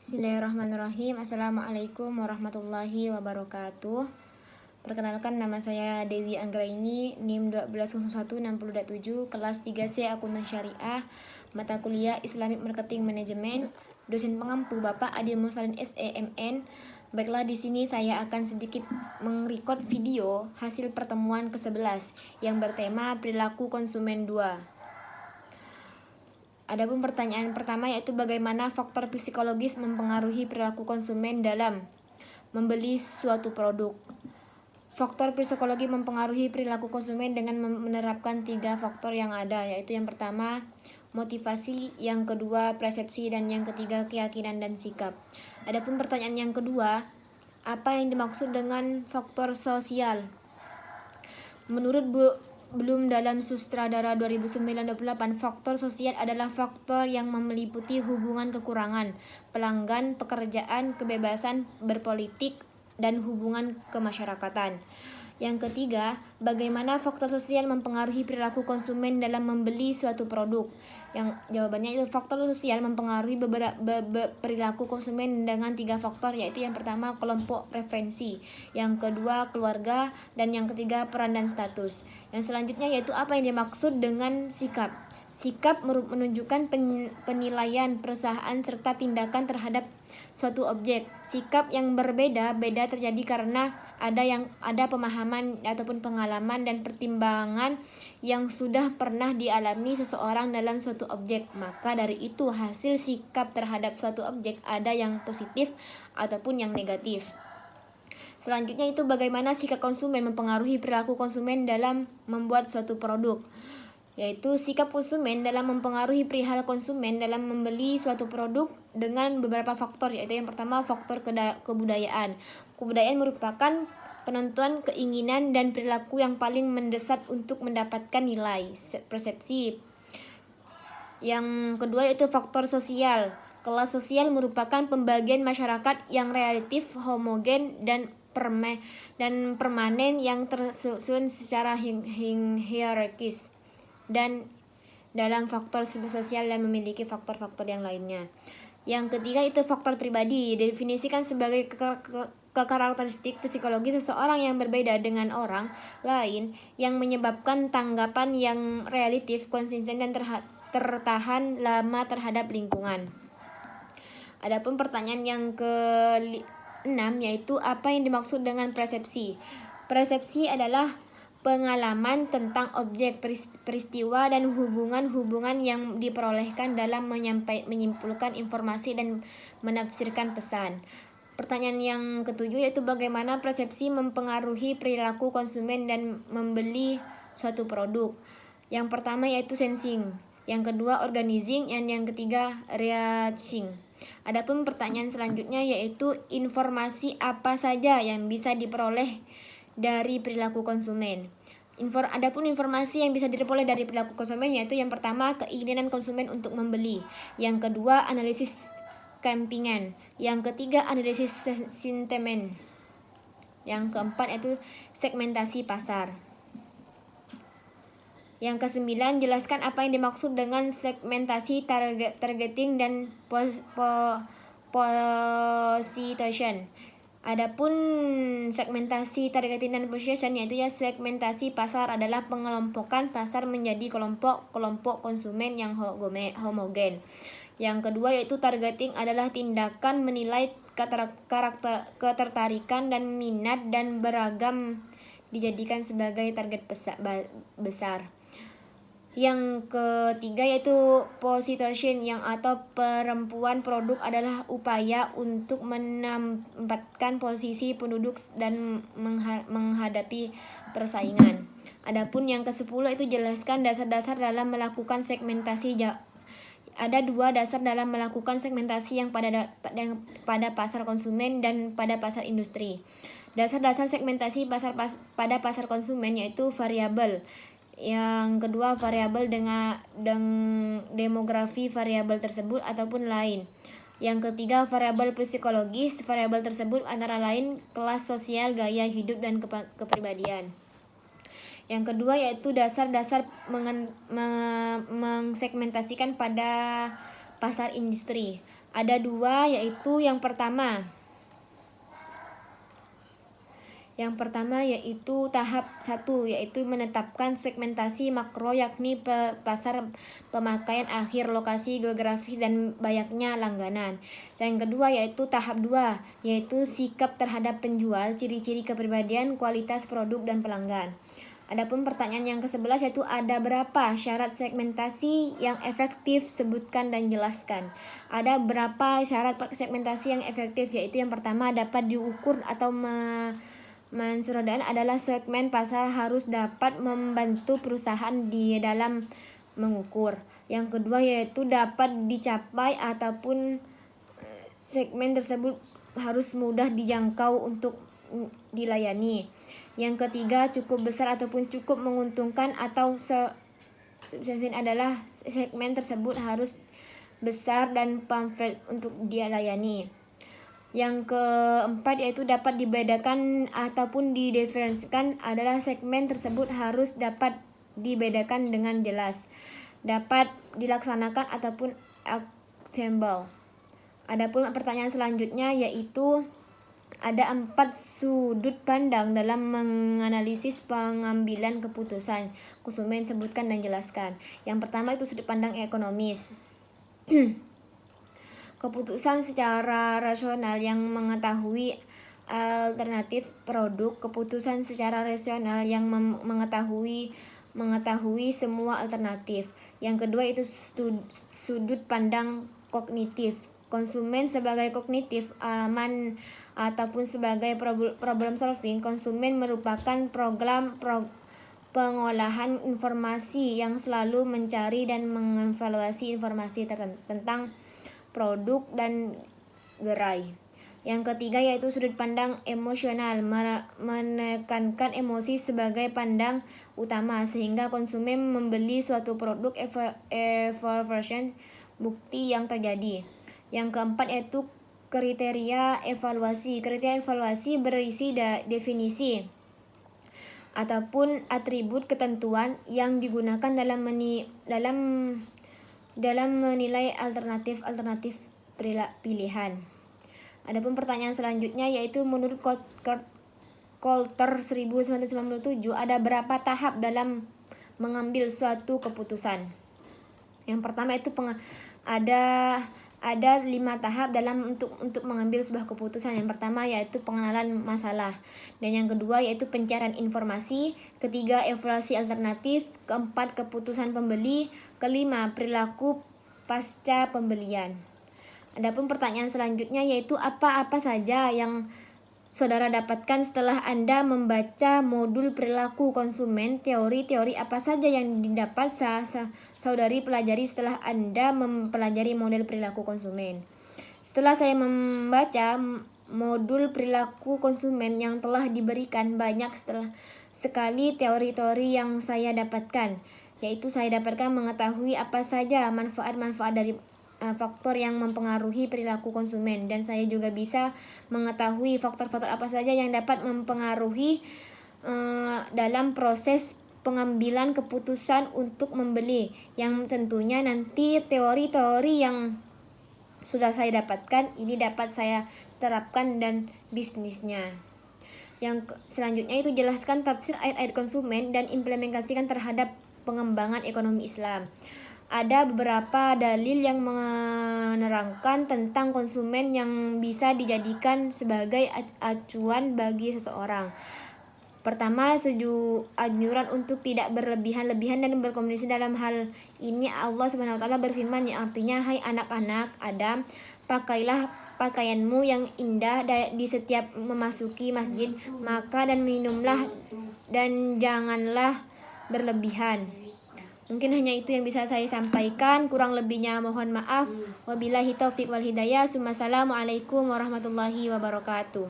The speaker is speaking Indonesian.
Bismillahirrahmanirrahim. Assalamualaikum warahmatullahi wabarakatuh. Perkenalkan, nama saya Dewi Anggraini, NIM 120160.7, kelas 3C Akuntan Syariah, mata kuliah Islamic Marketing Management, dosen pengampu Bapak Adi Musalin SEMN. Baiklah, di sini saya akan sedikit merekod video hasil pertemuan ke-11 yang bertema perilaku konsumen 2. Adapun pertanyaan pertama yaitu bagaimana faktor psikologis mempengaruhi perilaku konsumen dalam membeli suatu produk. Faktor psikologi mempengaruhi perilaku konsumen dengan menerapkan 3 faktor yang ada, yaitu yang pertama motivasi, yang kedua persepsi, dan yang ketiga keyakinan dan sikap. Adapun pertanyaan yang kedua, apa yang dimaksud dengan faktor sosial? Menurut Bloom dalam Sutradara 2098, faktor sosial adalah faktor yang meliputi hubungan kekurangan, pelanggan, pekerjaan, kebebasan berpolitik, dan hubungan kemasyarakatan. Yang ketiga, bagaimana faktor sosial mempengaruhi perilaku konsumen dalam membeli suatu produk. Yang jawabannya itu faktor sosial mempengaruhi perilaku konsumen dengan 3 faktor, yaitu yang pertama kelompok referensi, yang kedua keluarga, dan yang ketiga peran dan status. Yang selanjutnya yaitu apa yang dimaksud dengan sikap. Sikap menunjukkan penilaian perusahaan serta tindakan terhadap suatu objek. Sikap yang berbeda-beda terjadi karena ada pemahaman ataupun pengalaman dan pertimbangan yang sudah pernah dialami seseorang dalam suatu objek. Maka dari itu hasil sikap terhadap suatu objek ada yang positif ataupun yang negatif. Selanjutnya itu bagaimana sikap konsumen mempengaruhi perilaku konsumen dalam membuat suatu produk. Yaitu sikap konsumen dalam mempengaruhi perihal konsumen dalam membeli suatu produk dengan beberapa faktor, yaitu yang pertama faktor kebudayaan. Kebudayaan merupakan penentuan keinginan dan perilaku yang paling mendesak untuk mendapatkan nilai persepsi. Yang kedua yaitu faktor sosial. Kelas sosial merupakan pembagian masyarakat yang relatif homogen dan permanen yang tersusun secara hierarkis dan dalam faktor sosial dan memiliki faktor-faktor yang lainnya. Yang ketiga itu faktor pribadi, didefinisikan sebagai karakteristik psikologi seseorang yang berbeda dengan orang lain yang menyebabkan tanggapan yang relatif, konsisten, dan tertahan lama terhadap lingkungan. Adapun pertanyaan yang ke-6 yaitu apa yang dimaksud dengan persepsi. Persepsi adalah pengalaman tentang objek, peristiwa, dan hubungan-hubungan yang diperolehkan dalam menyimpulkan informasi dan menafsirkan pesan. Pertanyaan yang ke-7 yaitu bagaimana persepsi mempengaruhi perilaku konsumen dan membeli suatu produk. Yang pertama yaitu sensing, yang kedua organizing, dan yang ketiga reacting. Adapun pertanyaan selanjutnya yaitu informasi apa saja yang bisa diperoleh dari perilaku konsumen. Adapun informasi yang bisa diperoleh dari perilaku konsumen yaitu yang pertama keinginan konsumen untuk membeli, yang kedua analisis campingan, yang ketiga analisis sentimen, yang keempat yaitu segmentasi pasar. Yang ke-9, jelaskan apa yang dimaksud dengan segmentasi, targeting, dan position. Adapun segmentasi, targeting, dan position yaitu segmentasi pasar adalah pengelompokan pasar menjadi kelompok-kelompok konsumen yang homogen. Yang kedua yaitu targeting adalah tindakan menilai ketertarikan dan minat dan beragam dijadikan sebagai target besar. Yang ketiga yaitu position, yang atau perempuan produk adalah upaya untuk menempatkan posisi penduduk dan menghadapi persaingan. Adapun yang ke-10 itu jelaskan dasar-dasar dalam melakukan segmentasi. Ada 2 dasar dalam melakukan segmentasi, yang pada pasar konsumen dan pada pasar industri. Dasar-dasar segmentasi pada pasar konsumen yaitu variabel. Yang kedua variabel dengan demografi variabel tersebut ataupun lain. Yang ketiga variabel psikologis. Variabel tersebut antara lain kelas sosial, gaya hidup, dan kepribadian. Yang kedua yaitu dasar-dasar mengsegmentasikan pada pasar industri. Ada dua, yaitu yang pertama yaitu tahap 1, yaitu menetapkan segmentasi makro, yakni pasar, pemakaian akhir, lokasi geografis, dan banyaknya langganan. Yang kedua yaitu tahap 2, yaitu sikap terhadap penjual, ciri-ciri kepribadian, kualitas produk, dan pelanggan. Adapun pertanyaan yang ke-11 yaitu ada berapa syarat segmentasi yang efektif, sebutkan dan jelaskan. Ada berapa syarat segmentasi yang efektif, yaitu yang pertama dapat diukur atau mensuradaan adalah segmen pasar harus dapat membantu perusahaan di dalam mengukur. Yang kedua yaitu dapat dicapai ataupun segmen tersebut harus mudah dijangkau untuk dilayani. Yang ketiga cukup besar ataupun cukup menguntungkan atau adalah segmen tersebut harus besar dan pamflet untuk dilayani. Yang keempat yaitu dapat dibedakan ataupun didefinisikan adalah segmen tersebut harus dapat dibedakan dengan jelas, dapat dilaksanakan ataupun actionable. Adapun pertanyaan selanjutnya yaitu ada 4 sudut pandang dalam menganalisis pengambilan keputusan konsumen, sebutkan dan jelaskan. Yang pertama itu sudut pandang ekonomis. Keputusan secara rasional yang mengetahui alternatif produk, keputusan secara rasional yang mengetahui semua alternatif. Yang kedua itu sudut pandang kognitif. Konsumen sebagai kognitif aman ataupun sebagai problem solving. Konsumen merupakan program pengolahan informasi yang selalu mencari dan mengevaluasi informasi tentang produk dan gerai. Yang ketiga yaitu sudut pandang emosional, menekankan emosi sebagai pandang utama sehingga konsumen membeli suatu produk evaluation bukti yang terjadi. Yang keempat yaitu kriteria evaluasi. Kriteria evaluasi berisi definisi ataupun atribut ketentuan yang digunakan dalam menilai alternatif pilihan. Adapun pertanyaan selanjutnya yaitu menurut Coulter 1997 ada berapa tahap dalam mengambil suatu keputusan? Yang pertama itu ada 5 tahap dalam untuk mengambil sebuah keputusan. Yang pertama yaitu pengenalan masalah, dan yang kedua yaitu pencarian informasi, ketiga evaluasi alternatif, keempat keputusan pembeli, kelima perilaku pasca pembelian. Adapun pertanyaan selanjutnya yaitu apa saja yang saudara dapatkan setelah Anda membaca modul perilaku konsumen? Teori-teori apa saja yang didapat saudari pelajari setelah Anda mempelajari model perilaku konsumen? Setelah saya membaca modul perilaku konsumen yang telah diberikan, banyak sekali teori-teori yang saya dapatkan, yaitu saya dapatkan mengetahui apa saja manfaat-manfaat dari faktor yang mempengaruhi perilaku konsumen, dan saya juga bisa mengetahui faktor-faktor apa saja yang dapat mempengaruhi dalam proses pengambilan keputusan untuk membeli, yang tentunya nanti teori-teori yang sudah saya dapatkan ini dapat saya terapkan dan bisnisnya. Yang selanjutnya itu jelaskan tafsir ayat-ayat konsumen dan implementasikan terhadap pengembangan ekonomi Islam. Ada beberapa dalil yang menerangkan tentang konsumen yang bisa dijadikan sebagai acuan bagi seseorang. Pertama, anjuran untuk tidak berlebihan-lebihan dan berkomunikasi. Dalam hal ini Allah SWT berfirman, yang artinya, hai anak-anak Adam, pakailah pakaianmu yang indah di setiap memasuki masjid, maka dan minumlah dan janganlah berlebihan. Mungkin hanya itu yang bisa saya sampaikan, kurang lebihnya mohon maaf. Wabillahi taufiq wal hidayah. Assalamualaikum warahmatullahi wabarakatuh.